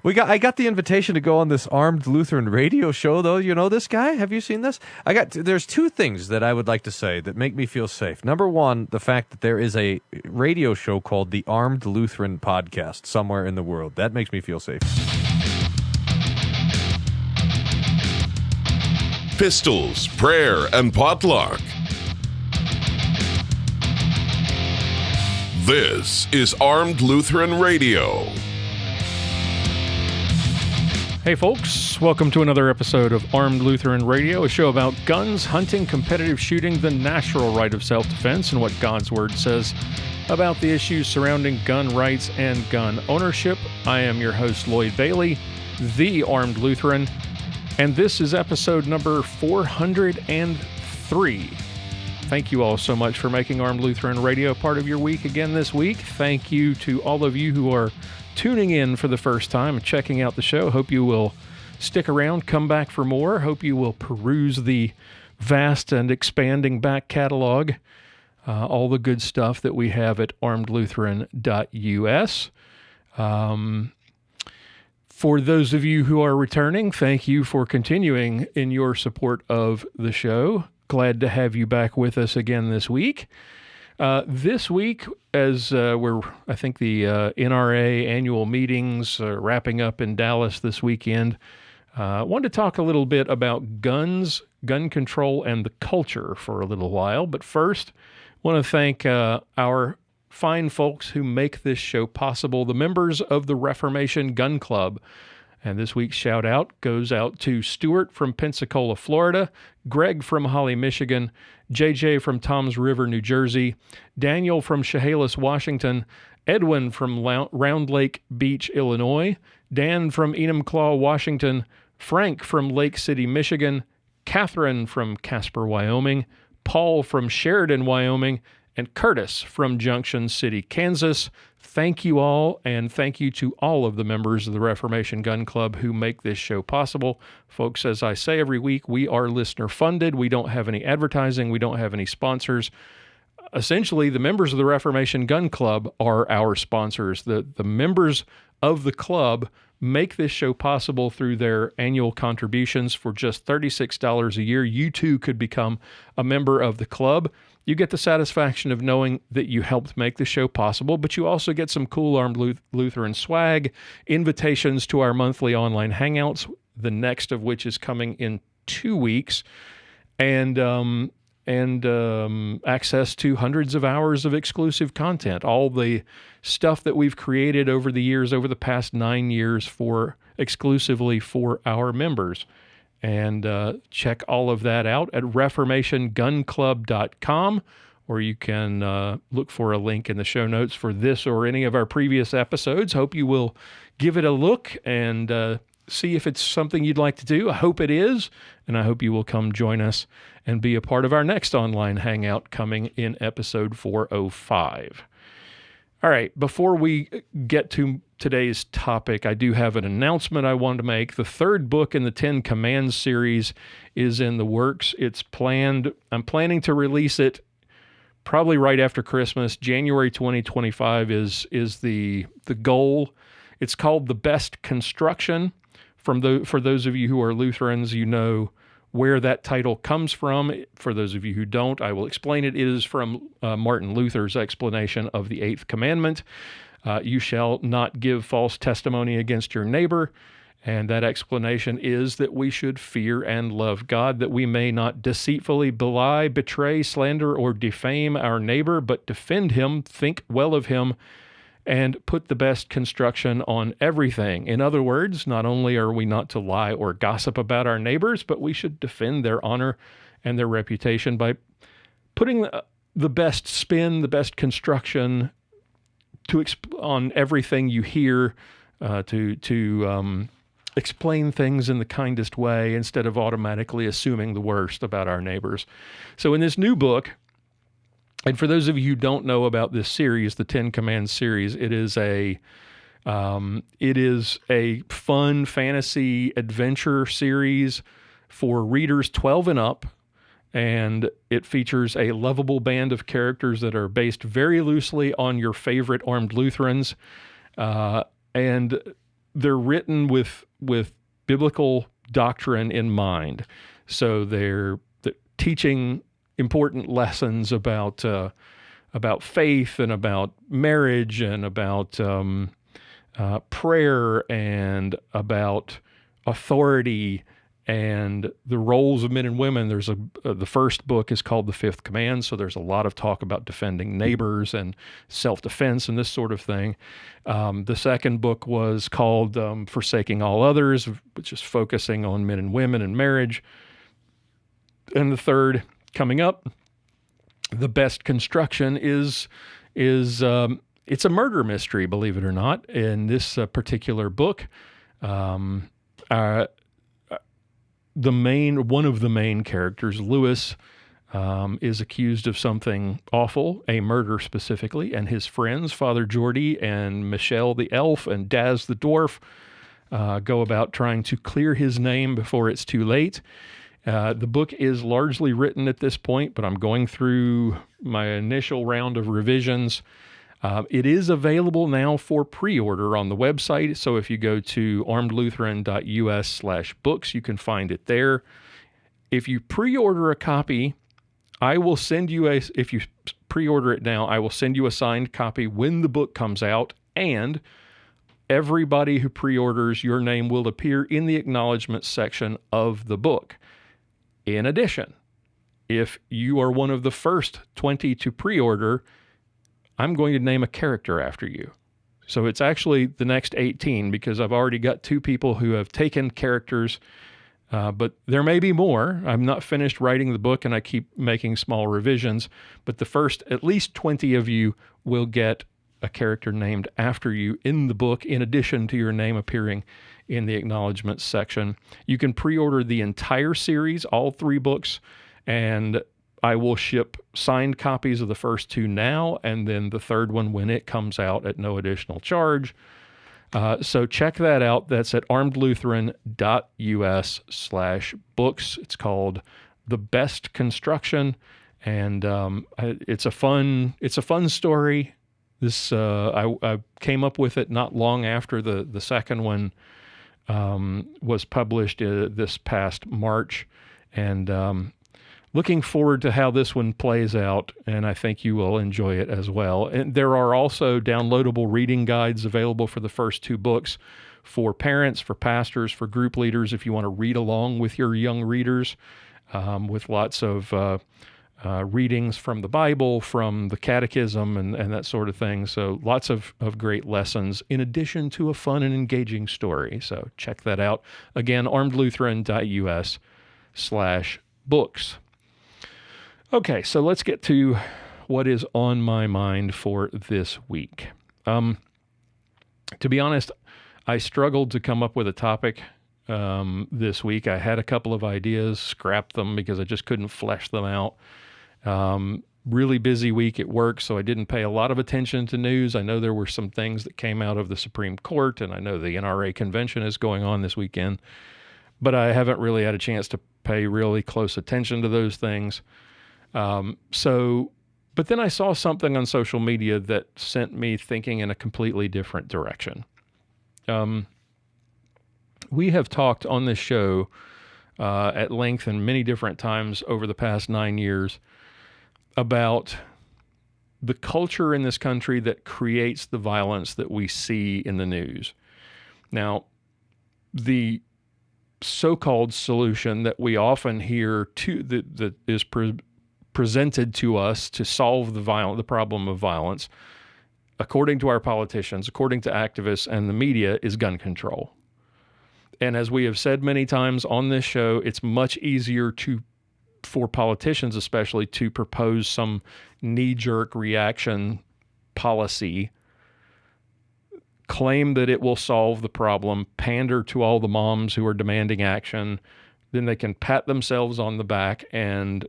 I got the invitation to go on this Armed Lutheran radio show, though. You know this guy? Have you seen this? There's two things that I would like to say that make me feel safe. Number one, the fact that there is a radio show called the Armed Lutheran Podcast somewhere in the world. That makes me feel safe. Pistols, prayer, and potluck. This is Armed Lutheran Radio. Hey folks, welcome to another episode of Armed Lutheran Radio, a show about guns, hunting, competitive shooting, the natural right of self-defense, and what God's Word says about the issues surrounding gun rights and gun ownership. I am your host, Lloyd Bailey, the Armed Lutheran, and this is episode number 403. Thank you all so much for making Armed Lutheran Radio part of your week again this week. Thank you to all of you who are tuning in for the first time and checking out the show. Hope you will stick around, come back for more. Hope you will peruse the vast and expanding back catalog, all the good stuff that we have at armedlutheran.us. For those of you who are returning, thank you for continuing in your support of the show. Glad to have you back with us again this week. This week, as I think the NRA annual meetings wrapping up in Dallas this weekend, I wanted to talk a little bit about guns, gun control, and the culture for a little while. But first, I want to thank our fine folks who make this show possible, the members of the Reformation Gun Club. And this week's shout out goes out to Stuart from Pensacola, Florida, Greg from Holly, Michigan, JJ from Toms River, New Jersey, Daniel from Chehalis, Washington, Edwin from Round Lake Beach, Illinois, Dan from Enumclaw, Washington, Frank from Lake City, Michigan, Catherine from Casper, Wyoming, Paul from Sheridan, Wyoming, and Curtis from Junction City, Kansas. Thank you all, and thank you to all of the members of the Reformation Gun Club who make this show possible. Folks, as I say every week, we are listener-funded. We don't have any advertising. We don't have any sponsors. Essentially, the members of the Reformation Gun Club are our sponsors. The members of the club make this show possible through their annual contributions. For just $36 a year, you too could become a member of the club. You get the satisfaction of knowing that you helped make the show possible, but you also get some cool Armed Lutheran swag, invitations to our monthly online hangouts, the next of which is coming in 2 weeks, and access to hundreds of hours of exclusive content, all the stuff that we've created over the years, over the past 9 years, exclusively for our members. And check all of that out at reformationgunclub.com, or you can look for a link in the show notes for this or any of our previous episodes. Hope you will give it a look and see if it's something you'd like to do. I hope it is, and I hope you will come join us and be a part of our next online hangout coming in episode 405. All right, before we get to today's topic, I do have an announcement I want to make. The third book in the 10 Commands series is in the works. It's planned. I'm planning to release it probably right after Christmas. January 2025 is the goal. It's called The Best Construction. For those of you who are Lutherans, you know where that title comes from. For those of you who don't, I will explain it. It is from Martin Luther's explanation of the Eighth Commandment. You shall not give false testimony against your neighbor. And that explanation is that we should fear and love God, that we may not deceitfully belie, betray, slander, or defame our neighbor, but defend him, think well of him, and put the best construction on everything. In other words, not only are we not to lie or gossip about our neighbors, but we should defend their honor and their reputation by putting the best spin, the best construction on everything you hear, to explain things in the kindest way instead of automatically assuming the worst about our neighbors. So in this new book, and for those of you who don't know about this series, the 10 Commands series, it is a fun fantasy adventure series for readers 12 and up, and it features a lovable band of characters that are based very loosely on your favorite Armed Lutherans, and they're written with biblical doctrine in mind. So they're teaching important lessons about faith and about marriage and about prayer and about authority and the roles of men and women. There's the first book is called The Fifth Command, so there's a lot of talk about defending neighbors and self-defense and this sort of thing. The second book was called Forsaking All Others, which is focusing on men and women and marriage. And the third, coming up, The Best Construction, is it's a murder mystery, believe it or not. In this particular book, one of the main characters, Lewis, is accused of something awful, a murder specifically, and his friends, Father Geordie and Michelle the elf and Daz the dwarf, go about trying to clear his name before it's too late. The book is largely written at this point, but I'm going through my initial round of revisions. It is available now for pre-order on the website, so if you go to armedlutheran.us/books, you can find it there. If you pre-order a copy, I will send you if you pre-order it now, I will send you a signed copy when the book comes out, and everybody who pre-orders, your name will appear in the acknowledgments section of the book. In addition, if you are one of the first 20 to pre-order, I'm going to name a character after you. So it's actually the next 18 because I've already got 2 people who have taken characters, but there may be more. I'm not finished writing the book and I keep making small revisions, but the first at least 20 of you will get a character named after you in the book, in addition to your name appearing in the acknowledgments section. You can pre-order the entire series, all 3 books, and I will ship signed copies of the first 2 now, and then the third one when it comes out at no additional charge. So check that out. That's at armedlutheran.us/books. It's called The Best Construction, and it's a fun story. This I came up with it not long after the second one was published this past March, and looking forward to how this one plays out, and I think you will enjoy it as well. And there are also downloadable reading guides available for the first 2 books for parents, for pastors, for group leaders, if you want to read along with your young readers, with lots of readings from the Bible, from the catechism, and that sort of thing. So lots of great lessons in addition to a fun and engaging story. So check that out. Again, armedlutheran.us/books. Okay, so let's get to what is on my mind for this week. To be honest, I struggled to come up with a topic this week. I had a couple of ideas, scrapped them because I just couldn't flesh them out. Really busy week at work, so I didn't pay a lot of attention to news. I know there were some things that came out of the Supreme Court, and I know the NRA convention is going on this weekend, but I haven't really had a chance to pay really close attention to those things. But then I saw something on social media that sent me thinking in a completely different direction. We have talked on this show at length and many different times over the past 9 years about the culture in this country that creates the violence that we see in the news. Now, the so-called solution that we often hear that is presented to us to solve the problem of violence, according to our politicians, according to activists and the media, is gun control. And as we have said many times on this show, it's much easier for politicians especially to propose some knee-jerk reaction policy, claim that it will solve the problem, pander to all the moms who are demanding action, then they can pat themselves on the back and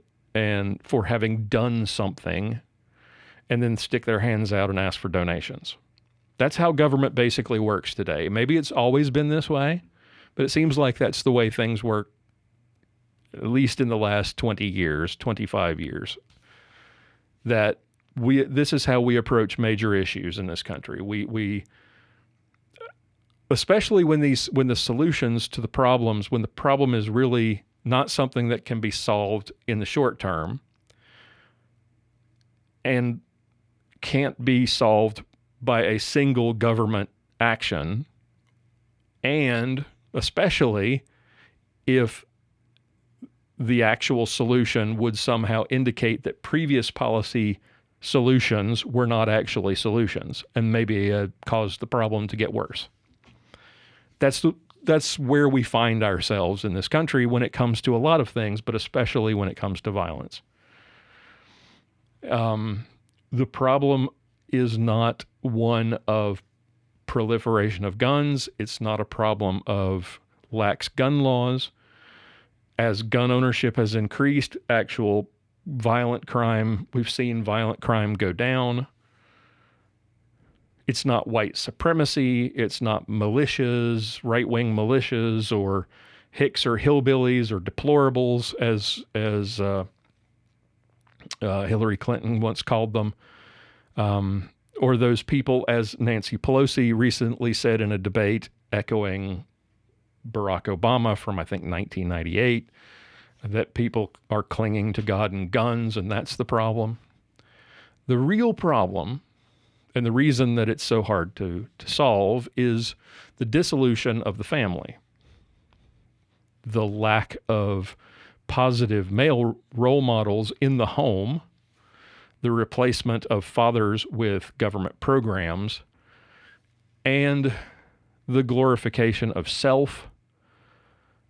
for having done something, and then stick their hands out and ask for donations. That's how government basically works today. Maybe it's always been this way, but it seems like that's the way things work, at least in the last 20 years, 25 years, that this is how we approach major issues in this country. especially when the solutions to the problems, when the problem is really not something that can be solved in the short term and can't be solved by a single government action, and especially if the actual solution would somehow indicate that previous policy solutions were not actually solutions and maybe caused the problem to get worse. That's where we find ourselves in this country when it comes to a lot of things, but especially when it comes to violence. The problem is not one of proliferation of guns. It's not a problem of lax gun laws. As gun ownership has increased, actual violent crime, we've seen violent crime go down. It's not white supremacy. It's not militias, right-wing militias, or hicks or hillbillies or deplorables, as Hillary Clinton once called them, or those people, as Nancy Pelosi recently said in a debate, echoing Barack Obama from, I think, 1998, that people are clinging to God and guns, and that's the problem. The real problem, and the reason that it's so hard to solve, is the dissolution of the family, the lack of positive male role models in the home, the replacement of fathers with government programs, and the glorification of self,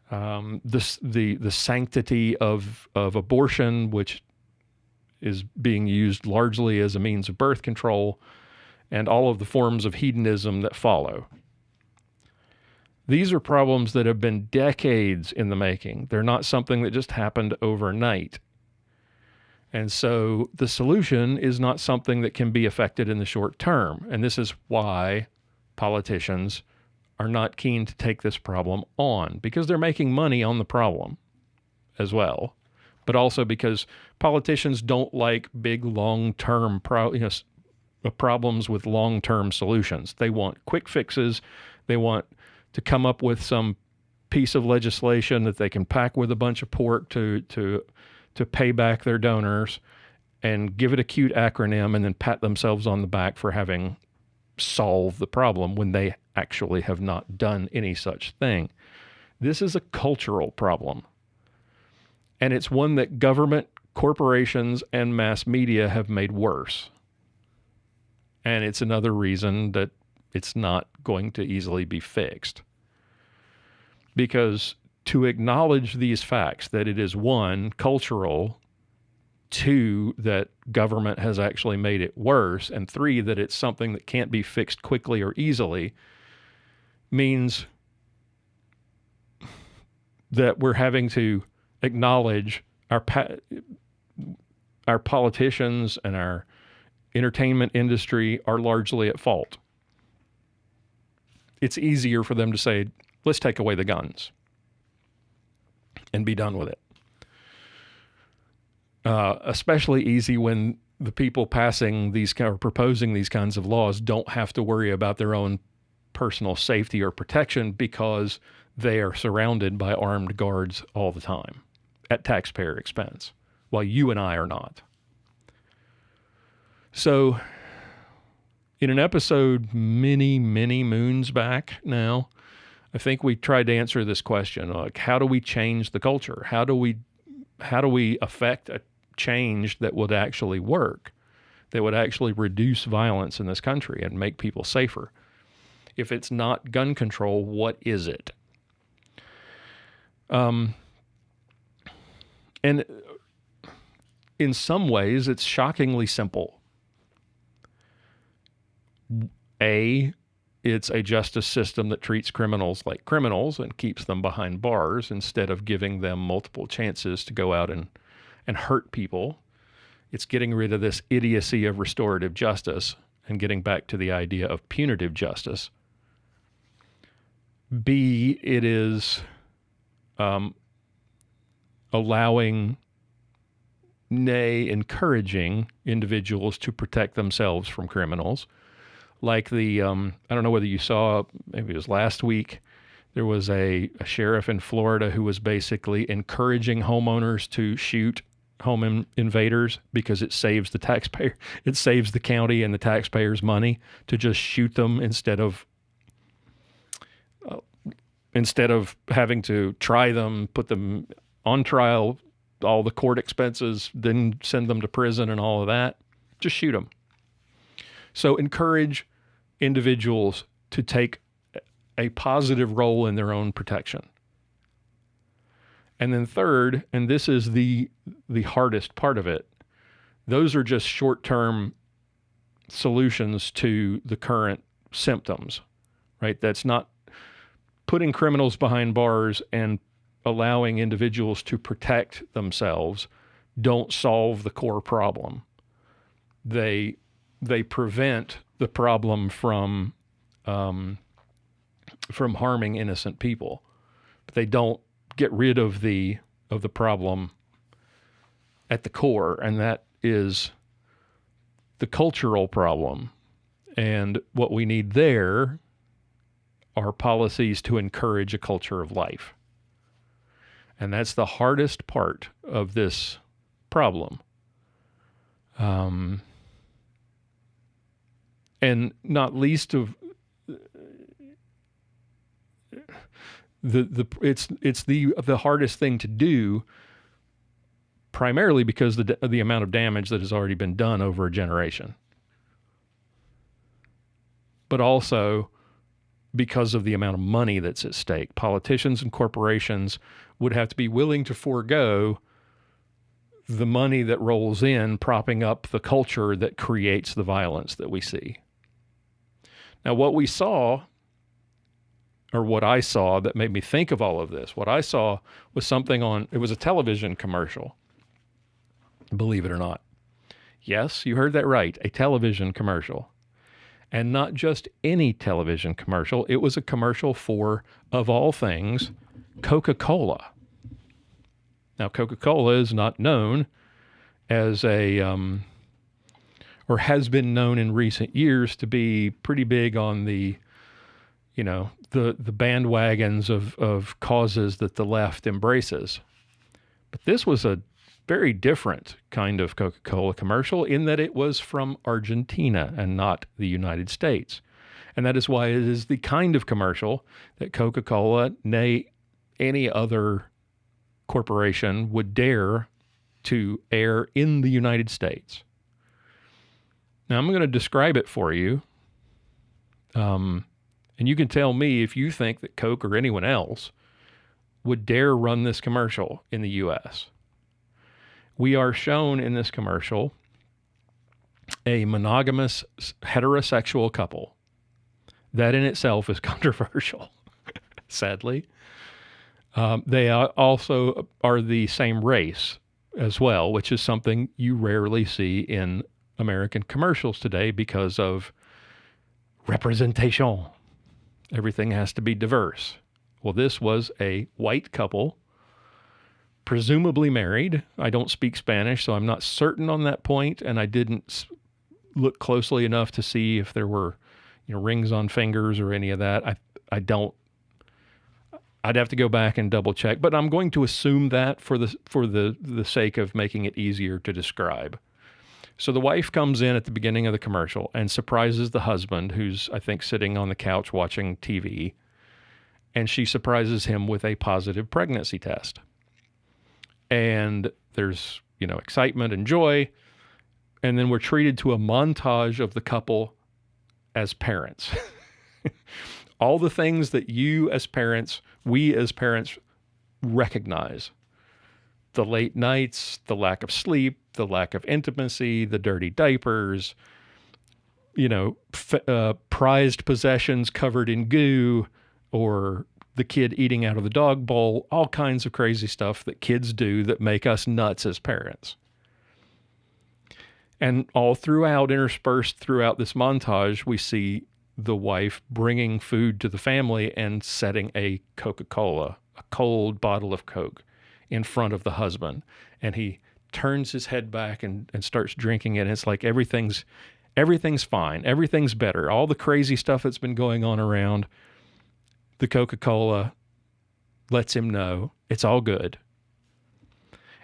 the sanctity of abortion, which is being used largely as a means of birth control, and all of the forms of hedonism that follow. These are problems that have been decades in the making. They're not something that just happened overnight. And so the solution is not something that can be affected in the short term. And this is why politicians are not keen to take this problem on, because they're making money on the problem as well, but also because politicians don't like big long-term problems with long-term solutions. They want quick fixes. They want to come up with some piece of legislation that they can pack with a bunch of pork to pay back their donors and give it a cute acronym and then pat themselves on the back for having solved the problem when they actually have not done any such thing. This is a cultural problem. And it's one that government, corporations, and mass media have made worse. And it's another reason that it's not going to easily be fixed. Because to acknowledge these facts, that it is one, cultural, two, that government has actually made it worse, and three, that it's something that can't be fixed quickly or easily, means that we're having to acknowledge our politicians and our entertainment industry are largely at fault. It's easier for them to say, let's take away the guns and be done with it. Especially easy when the people passing these or proposing these kinds of laws don't have to worry about their own personal safety or protection because they are surrounded by armed guards all the time at taxpayer expense, while you and I are not. So in an episode many, many moons back now, I think we tried to answer this question, like, how do we change the culture? How do we affect a change that would actually work, that would actually reduce violence in this country and make people safer? If it's not gun control, what is it? And in some ways, it's shockingly simple. It's a justice system that treats criminals like criminals and keeps them behind bars instead of giving them multiple chances to go out and hurt people. It's getting rid of this idiocy of restorative justice and getting back to the idea of punitive justice. B, it is allowing, nay, encouraging individuals to protect themselves from criminals, Like I don't know whether you saw, maybe it was last week, there was a sheriff in Florida who was basically encouraging homeowners to shoot home invaders because it saves the taxpayer, it saves the county and the taxpayers money to just shoot them instead of having to try them, put them on trial, all the court expenses, then send them to prison and all of that. Just shoot them. So encourage individuals to take a positive role in their own protection. And then third, and this is the hardest part of it, those are just short-term solutions to the current symptoms, right? That's not putting criminals behind bars and allowing individuals to protect themselves don't solve the core problem. They prevent the problem from harming innocent people, but they don't get rid of the problem at the core, and that is the cultural problem. And what we need there are policies to encourage a culture of life. And that's the hardest part of this problem. And not least of it's the hardest thing to do, primarily because the amount of damage that has already been done over a generation, but also because of the amount of money that's at stake. Politicians and corporations would have to be willing to forego the money that rolls in, propping up the culture that creates the violence that we see. Now, what we saw, or what I saw that made me think of all of this, what I saw was it was a television commercial, believe it or not. Yes, you heard that right, a television commercial. And not just any television commercial, it was a commercial for, of all things, Coca-Cola. Now, Coca-Cola is not known as or has been known in recent years to be pretty big on the bandwagons of causes that the left embraces. But this was a very different kind of Coca-Cola commercial in that it was from Argentina and not the United States. And that is why it is the kind of commercial that Coca-Cola, nay, any other corporation would dare to air in the United States. Now, I'm going to describe it for you. And you can tell me if you think that Coke or anyone else would dare run this commercial in the U.S. We are shown in this commercial a monogamous heterosexual couple. That in itself is controversial, sadly. They also are the same race as well, which is something you rarely see in American commercials today because of representation. Everything has to be diverse. Well, this was a white couple, presumably married. I don't speak Spanish, so I'm not certain on that point, and I didn't look closely enough to see if there were, rings on fingers or any of that. I don't. I'd have to go back and double check, but I'm going to assume that for the sake of making it easier to describe. So the wife comes in at the beginning of the commercial and surprises the husband, who's, I think, sitting on the couch watching TV, and she surprises him with a positive pregnancy test. And there's, excitement and joy, and then we're treated to a montage of the couple as parents. All the things that we as parents recognize. The late nights, the lack of sleep, the lack of intimacy, the dirty diapers, prized possessions covered in goo, or the kid eating out of the dog bowl, all kinds of crazy stuff that kids do that make us nuts as parents. And all throughout, interspersed throughout this montage, we see the wife bringing food to the family and setting a Coca-Cola, a cold bottle of Coke, in front of the husband. And he turns his head back and starts drinking it. And it's like everything's Everything's fine. Everything's better. All the crazy stuff that's been going on around the Coca-Cola lets him know it's all good.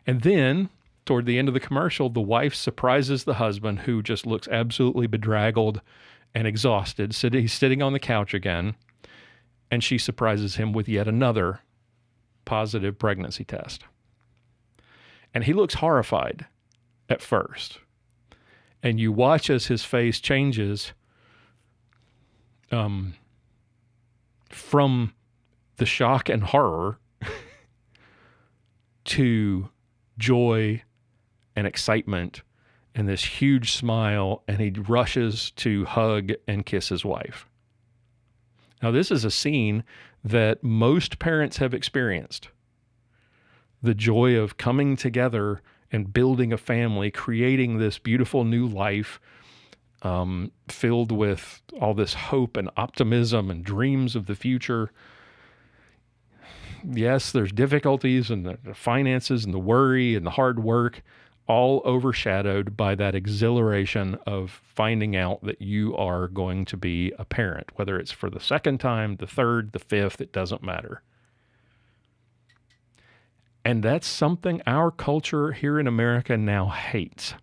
And then, toward the end of the commercial, the wife surprises the husband, who just looks absolutely bedraggled and exhausted. He's sitting on the couch again, and she surprises him with yet another positive pregnancy test. And he looks horrified at first. And you watch as his face changes from the shock and horror to joy and excitement and this huge smile, and he rushes to hug and kiss his wife. Now, this is a scene that most parents have experienced. The joy of coming together and building a family, creating this beautiful new life, filled with all this hope and optimism and dreams of the future. Yes, there's difficulties and the finances and the worry and the hard work, all overshadowed by that exhilaration of finding out that you are going to be a parent, whether it's for the second time, the third, the fifth, it doesn't matter. And that's something our culture here in America now hates.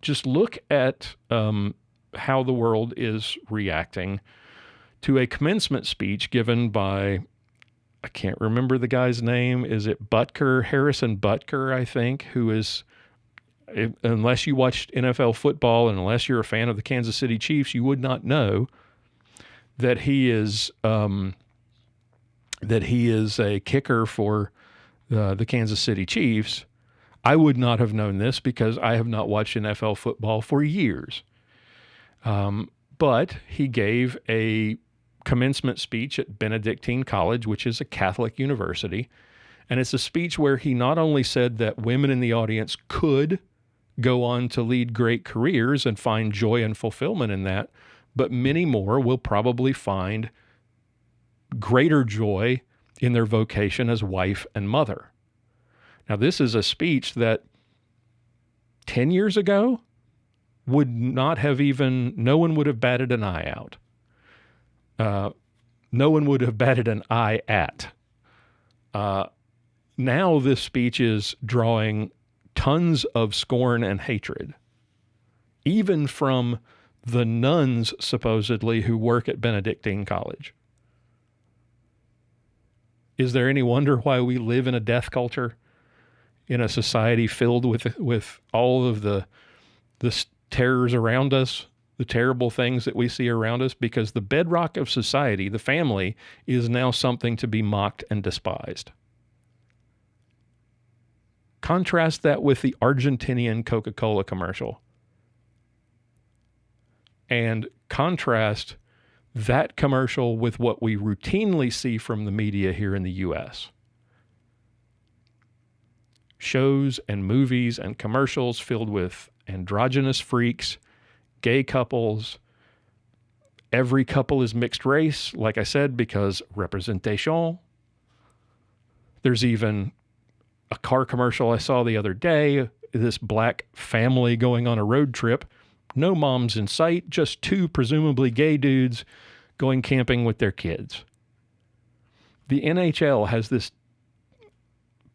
Just look at how the world is reacting to a commencement speech given by, I can't remember the guy's name. Is it Butker? Harrison Butker, I think, who is, unless you watched NFL football and unless you're a fan of the Kansas City Chiefs, you would not know that he is a kicker for the Kansas City Chiefs. I would not have known this because I have not watched NFL football for years. But he gave a commencement speech at Benedictine College, which is a Catholic university. And it's a speech where he not only said that women in the audience could go on to lead great careers and find joy and fulfillment in that, but many more will probably find greater joy in their vocation as wife and mother. Now, this is a speech that 10 years ago would not have even, no one would have batted an eye out. No one would have batted an eye at. Now this speech is drawing tons of scorn and hatred, even from the nuns, supposedly, who work at Benedictine College. Is there any wonder why we live in a death culture, in a society filled with all of the terrors around us, the terrible things that we see around us? Because the bedrock of society, the family, is now something to be mocked and despised. Contrast that with the Argentinian Coca-Cola commercial. And contrast that commercial with what we routinely see from the media here in the U.S. Shows and movies and commercials filled with androgynous freaks, gay couples. Every couple is mixed race, like I said, because representation. There's even a car commercial I saw the other day, this black family going on a road trip. No moms in sight, just two presumably gay dudes going camping with their kids. The NHL has this,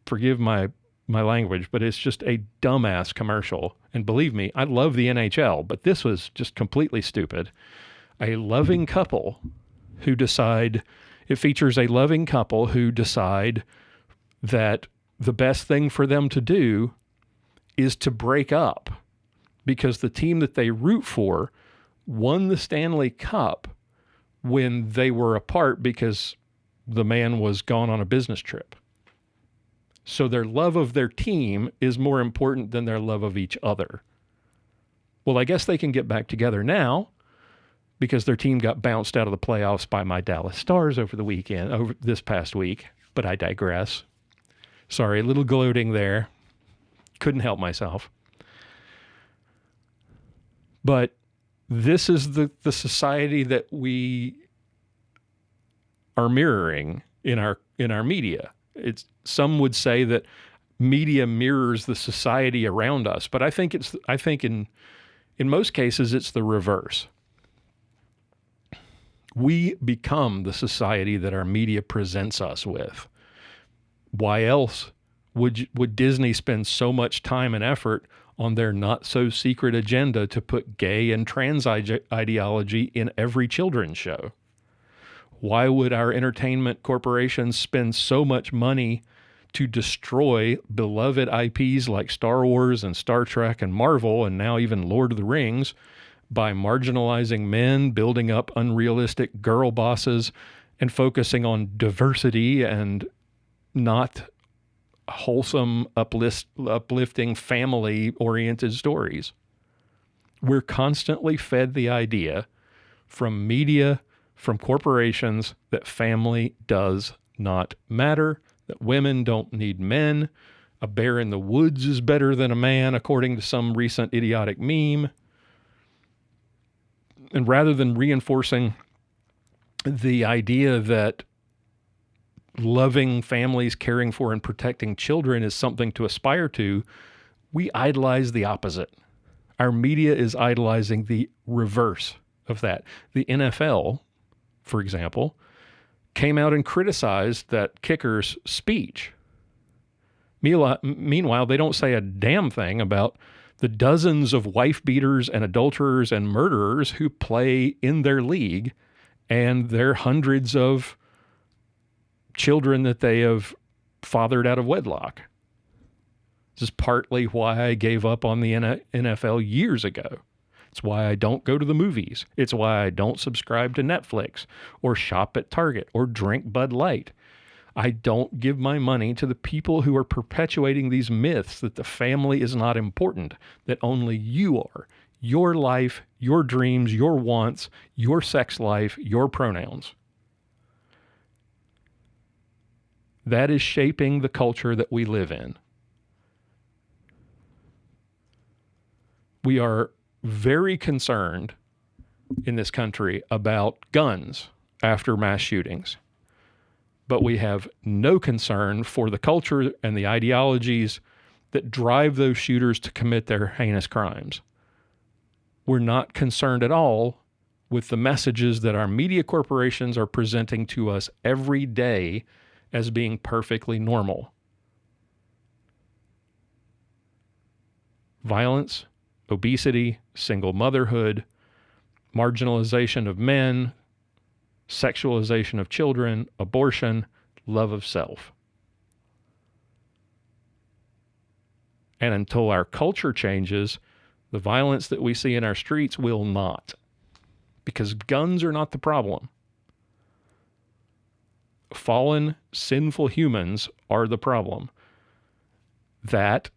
forgive my language, but it's just a dumbass commercial. And believe me, I love the NHL, but this was just completely stupid. A loving couple who decide, it features a loving couple who decide that the best thing for them to do is to break up because the team that they root for won the Stanley Cup when they were apart because the man was gone on a business trip. So their love of their team is more important than their love of each other. Well, I guess they can get back together now because their team got bounced out of the playoffs by my Dallas Stars over this past week, but I digress. Sorry, a little gloating there. Couldn't help myself. But this is the society that we are mirroring in our media. Some would say that media mirrors the society around us, but I think In most cases, it's the reverse. We become the society that our media presents us with. Why else would Disney spend so much time and effort on their not-so-secret agenda to put gay and trans ideology in every children's show? Why would our entertainment corporations spend so much money to destroy beloved IPs like Star Wars and Star Trek and Marvel and now even Lord of the Rings by marginalizing men, building up unrealistic girl bosses, and focusing on diversity and not wholesome, uplifting, family-oriented stories? We're constantly fed the idea from media, from corporations, that family does not matter, that women don't need men, a bear in the woods is better than a man, according to some recent idiotic meme. And rather than reinforcing the idea that loving families, caring for and protecting children is something to aspire to, we idolize the opposite. Our media is idolizing the reverse of that. The NFL, for example, came out and criticized that kicker's speech. Meanwhile, they don't say a damn thing about the dozens of wife beaters and adulterers and murderers who play in their league and their hundreds of children that they have fathered out of wedlock. This is partly why I gave up on the NFL years ago. It's why I don't go to the movies. It's why I don't subscribe to Netflix or shop at Target or drink Bud Light. I don't give my money to the people who are perpetuating these myths that the family is not important, that only you are. Your life, your dreams, your wants, your sex life, your pronouns. That is shaping the culture that we live in. We are very concerned in this country about guns after mass shootings, but we have no concern for the culture and the ideologies that drive those shooters to commit their heinous crimes. We're not concerned at all with the messages that our media corporations are presenting to us every day as being perfectly normal. Violence, obesity, single motherhood, marginalization of men, sexualization of children, abortion, love of self. And until our culture changes, the violence that we see in our streets will not. Because guns are not the problem. Fallen, sinful humans are the problem. That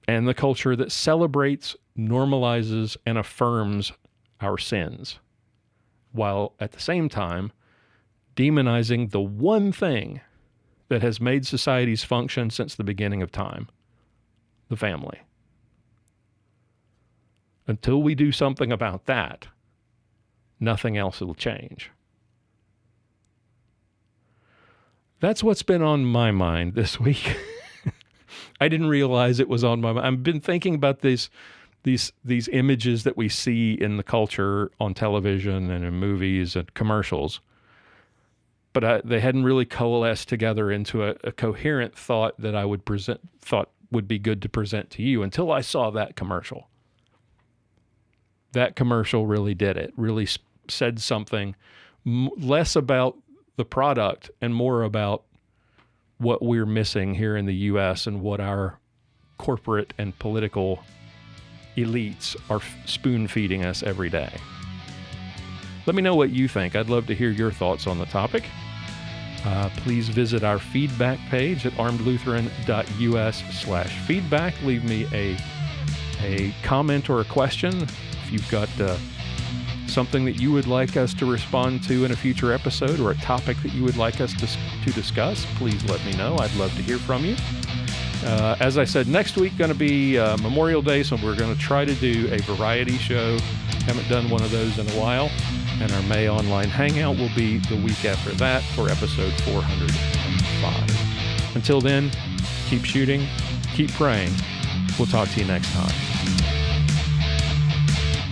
and the culture that celebrates, normalizes, and affirms our sins, while at the same time demonizing the one thing that has made societies function since the beginning of time, the family. Until we do something about that, nothing else will change. That's what's been on my mind this week. I didn't realize it was on my mind. I've been thinking about these images that we see in the culture on television and in movies and commercials, but they hadn't really coalesced together into a coherent thought that I would thought would be good to present to you until I saw that commercial. That commercial really did it. Really said something less about the product and more about what we're missing here in the U.S. and what our corporate and political elites are spoon-feeding us every day. Let me know what you think. I'd love to hear your thoughts on the topic. Please visit our feedback page at armedlutheran.us/feedback. Leave me a comment or a question. If you've got something that you would like us to respond to in a future episode or a topic that you would like us to discuss, please let me know. I'd love to hear from you. As I said, next week going to be Memorial Day, so we're going to try to do a variety show. Haven't done one of those in a while. And our May online hangout will be the week after that for episode 405. Until then, keep shooting, keep praying. We'll talk to you next time.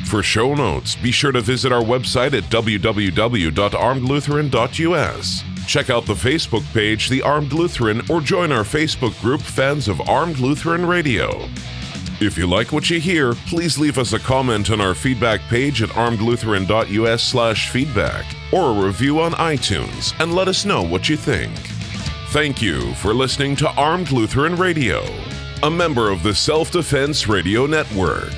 For show notes, be sure to visit our website at www.armedlutheran.us. Check out the Facebook page, The Armed Lutheran, or join our Facebook group, Fans of Armed Lutheran Radio. If you like what you hear, please leave us a comment on our feedback page at armedlutheran.us/feedback or a review on iTunes and let us know what you think. Thank you for listening to Armed Lutheran Radio, a member of the Self-Defense Radio Network.